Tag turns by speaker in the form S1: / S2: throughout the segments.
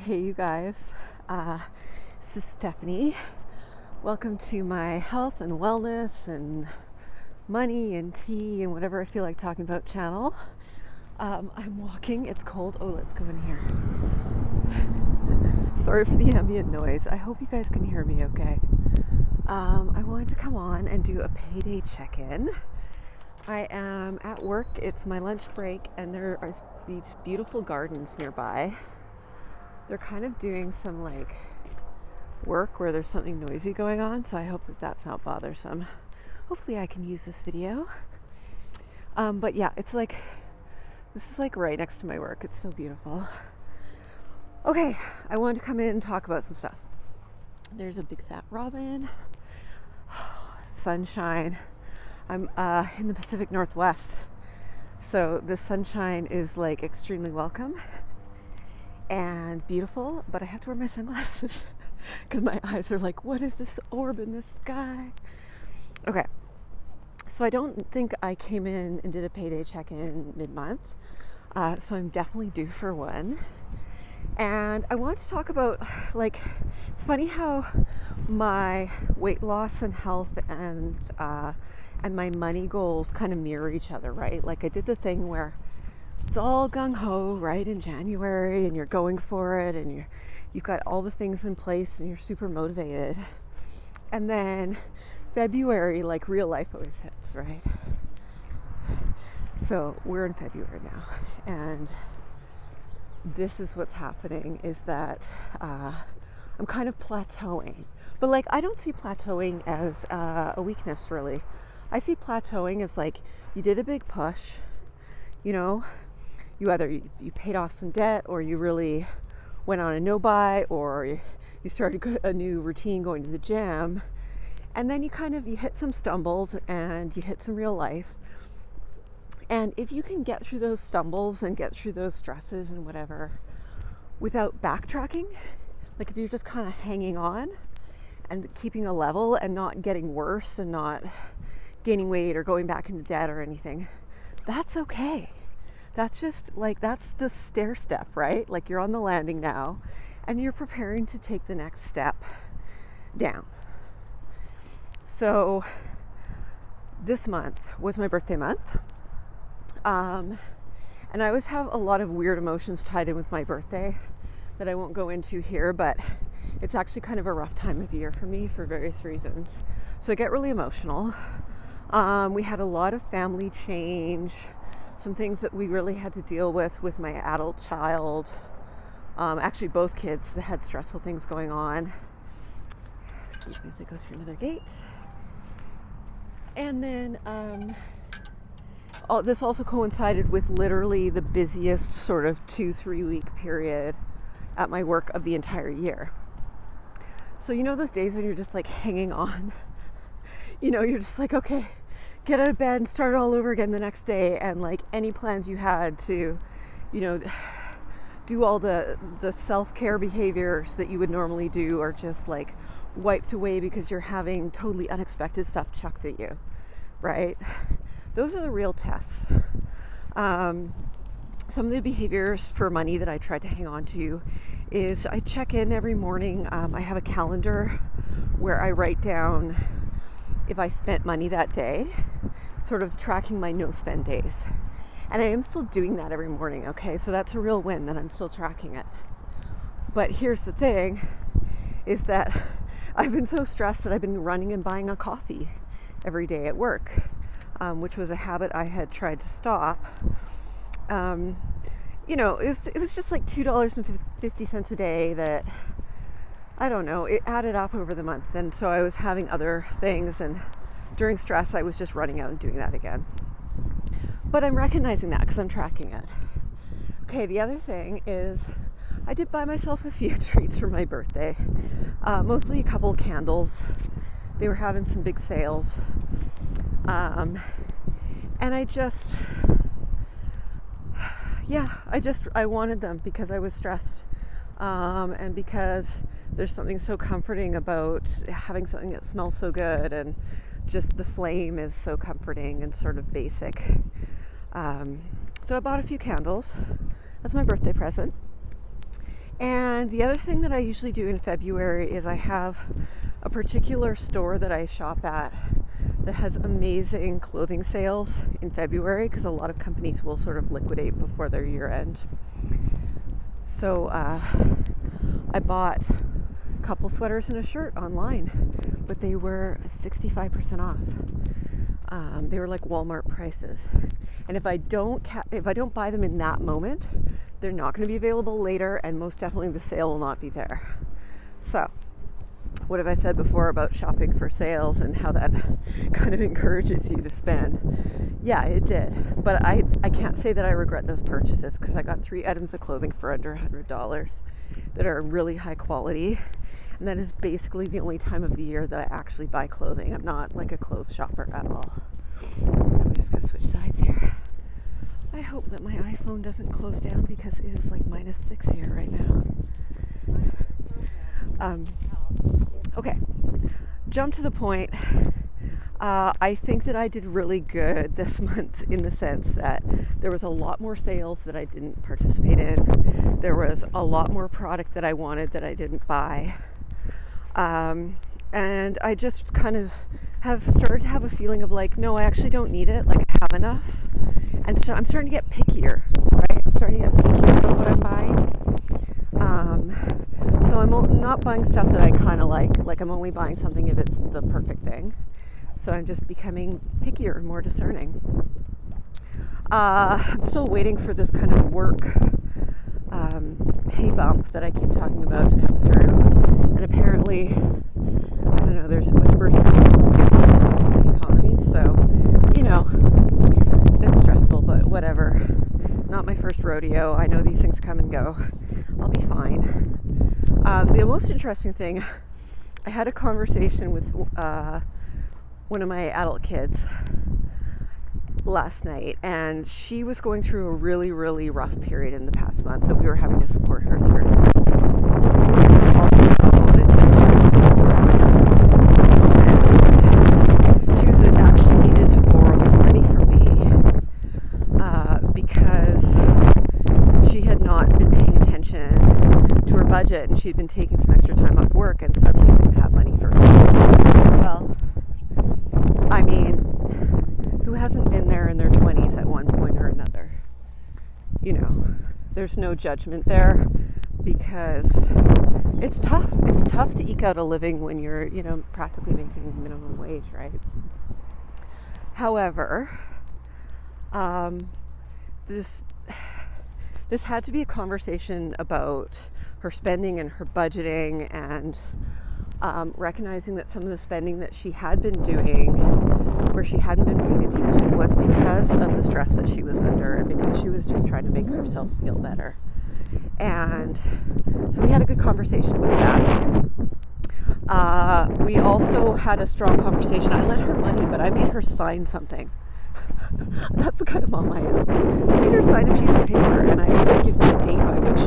S1: Hey, you guys. This is Stephanie. Welcome to my health and wellness and money and tea and whatever I feel like talking about channel. I'm walking. It's cold. Oh, let's go in here. Sorry for the ambient noise. I hope you guys can hear me okay. I wanted to come on and do a payday check-in. I am at work. It's my lunch break, and there are these beautiful gardens nearby. They're kind of doing some work where there's something noisy going on, so I hope that that's not bothersome. Hopefully I can use this video. But yeah, this is right next to my work. It's so beautiful. Okay, I wanted to come in and talk about some stuff. There's a big fat robin. Sunshine. I'm in the Pacific Northwest, so the sunshine is extremely welcome and beautiful, but I have to wear my sunglasses because my eyes are what is this orb in the sky? Okay, so I don't think I came in and did a payday check-in mid-month, so I'm definitely due for one. And I want to talk about, it's funny how my weight loss and health and my money goals kind of mirror each other, right? I did the thing where it's all gung-ho, right, in January, and you're going for it, and you've got all the things in place, and you're super motivated. And then February, real life always hits, right? So we're in February now, and this is what's happening, is that I'm kind of plateauing. But I don't see plateauing as a weakness, really. I see plateauing as you did a big push, you either you paid off some debt, or you really went on a no-buy, or you started a new routine going to the gym, and then you hit some stumbles and you hit some real life. And if you can get through those stumbles and get through those stresses and whatever without backtracking, if you're just kind of hanging on and keeping a level and not getting worse and not gaining weight or going back into debt or anything, that's okay. That's just that's the stair step, right? You're on the landing now and you're preparing to take the next step down. So this month was my birthday month. And I always have a lot of weird emotions tied in with my birthday that I won't go into here, but it's actually kind of a rough time of year for me for various reasons. So I get really emotional. We had a lot of family change, some things that we really had to deal with my adult child. Actually, both kids that had stressful things going on. Excuse me as I go through another gate. And then this also coincided with literally the busiest sort of 2-3 week period at my work of the entire year. So those days when you're just hanging on, you're just okay, get out of bed and start all over again the next day, and any plans you had to do all the self-care behaviors that you would normally do are just wiped away because you're having totally unexpected stuff chucked at you, right? Those are the real tests. Some of the behaviors for money that I try to hang on to is I check in every morning. I have a calendar where I write down if I spent money that day, sort of tracking my no-spend days. And I am still doing that every morning, okay? So that's a real win that I'm still tracking it. But here's the thing, is that I've been so stressed that I've been running and buying a coffee every day at work, which was a habit I had tried to stop. It was just $2.50 a day that, I don't know, it added up over the month. And so I was having other things, and during stress, I was just running out and doing that again. But I'm recognizing that because I'm tracking it. Okay, the other thing is I did buy myself a few treats for my birthday, mostly a couple of candles. They were having some big sales. And I wanted them because I was stressed, and because there's something so comforting about having something that smells so good, and just the flame is so comforting and sort of basic. So I bought a few candles as my birthday present, And the other thing that I usually do in February is I have a particular store that I shop at that has amazing clothing sales in February, because a lot of companies will sort of liquidate before their year end. So I bought a couple sweaters and a shirt online, but they were 65% off. They were like Walmart prices. And if I don't buy them in that moment, they're not going to be available later, and most definitely the sale will not be there. So, what have I said before about shopping for sales and how that kind of encourages you to spend? Yeah, it did. But I can't say that I regret those purchases, because I got 3 items of clothing for under $100 that are really high quality. And that is basically the only time of the year that I actually buy clothing. I'm not like a clothes shopper at all. I'm just going to switch sides here. I hope that my iPhone doesn't close down, because it is like -6 here right now. Okay, jump to the point. I think that I did really good this month, in the sense that there was a lot more sales that I didn't participate in. There was a lot more product that I wanted that I didn't buy. And I just kind of have started to have a feeling of like, no, I actually don't need it. Like, I have enough. And so I'm starting to get pickier, right? I'm starting to get pickier about what I'm buying. So I'm not buying stuff that I kind of like. Like, I'm only buying something if it's the perfect thing. So I'm just becoming pickier and more discerning. I'm still waiting for this kind of work pay bump that I keep talking about to come through. And apparently, I don't know, there's whispers of the economy. So, you know, it's stressful, but whatever. Not my first rodeo. I know these things come and go. I'll be fine. The most interesting thing, I had a conversation with one of my adult kids last night, and she was going through a really, really rough period in the past month that we were having to support her through. She was actually needed to borrow some money from me because she had not been paying attention to her budget, and she'd been taking some extra time off work and suddenly didn't have money for food. Well, I mean, who hasn't been there in their 20s at one point or another? You know, there's no judgment there, because it's tough. It's tough to eke out a living when you're, you know, practically making minimum wage, right? However, this had to be a conversation about her spending and her budgeting, and recognizing that some of the spending that she had been doing where she hadn't been paying attention was because of the stress that she was under, and because she was just trying to make herself feel better. And so we had a good conversation about that. We also had a strong conversation. I lent her money, but I made her sign something. That's the kind of mom I am. I made her sign a piece of paper, and I made her give me a date by which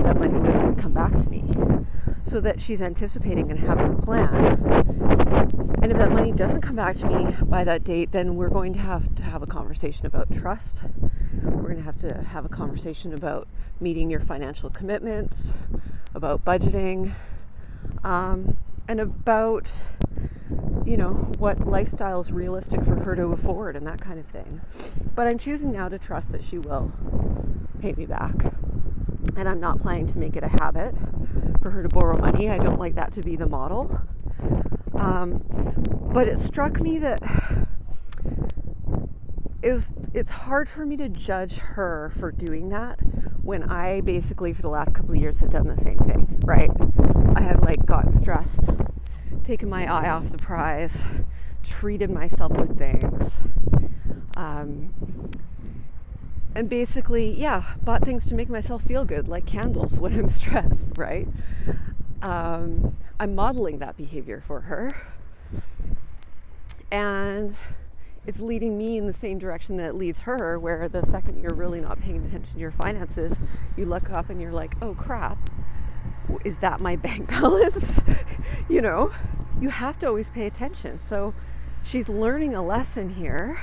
S1: that money was going to come back to me, so that she's anticipating and having a plan. And if that money doesn't come back to me by that date, then we're going to have a conversation about trust. We're going to have a conversation about meeting your financial commitments, about budgeting, and about, you know, what lifestyle is realistic for her to afford and that kind of thing. But I'm choosing now to trust that she will pay me back. And I'm not planning to make it a habit for her to borrow money. I don't like that to be the model. But it struck me that it's hard for me to judge her for doing that when I basically for the last couple of years have done the same thing, right? I have like gotten stressed, taken my eye off the prize, treated myself with things, and basically, bought things to make myself feel good, like candles when I'm stressed, right? I'm modeling that behavior for her, and it's leading me in the same direction that it leads her, where the second you're really not paying attention to your finances, you look up and you're like, oh crap, is that my bank balance? You know, you have to always pay attention. So she's learning a lesson here,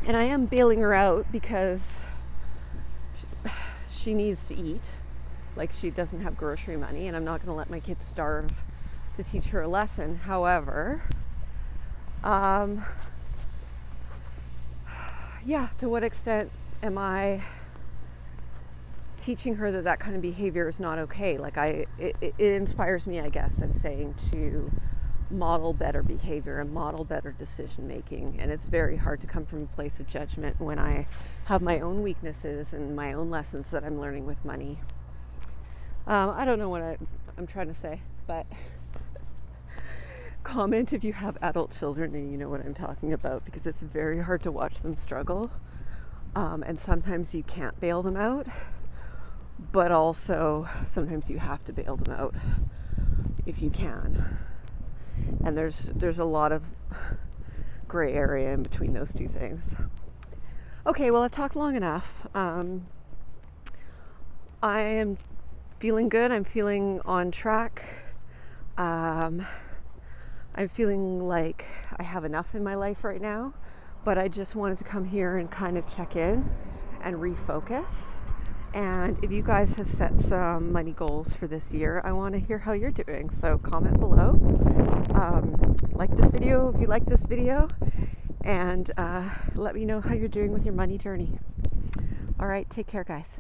S1: and I am bailing her out because she needs to eat. like she doesn't have grocery money, and I'm not going to let my kids starve to teach her a lesson. However, yeah, to what extent am I teaching her that kind of behavior is not okay? Like it inspires me, I guess I'm saying, to model better behavior and model better decision making. And it's very hard to come from a place of judgment when I have my own weaknesses and my own lessons that I'm learning with money. I don't know what I'm trying to say, but comment if you have adult children and you know what I'm talking about, because it's very hard to watch them struggle. And sometimes you can't bail them out, but also sometimes you have to bail them out if you can. And there's a lot of gray area in between those two things. Okay, well, I've talked long enough. I am feeling good. I'm feeling on track. I'm feeling like I have enough in my life right now, but I just wanted to come here and kind of check in and refocus. And if you guys have set some money goals for this year, I want to hear how you're doing. So comment below. Like this video if you like this video, and let me know how you're doing with your money journey. All right, take care, guys.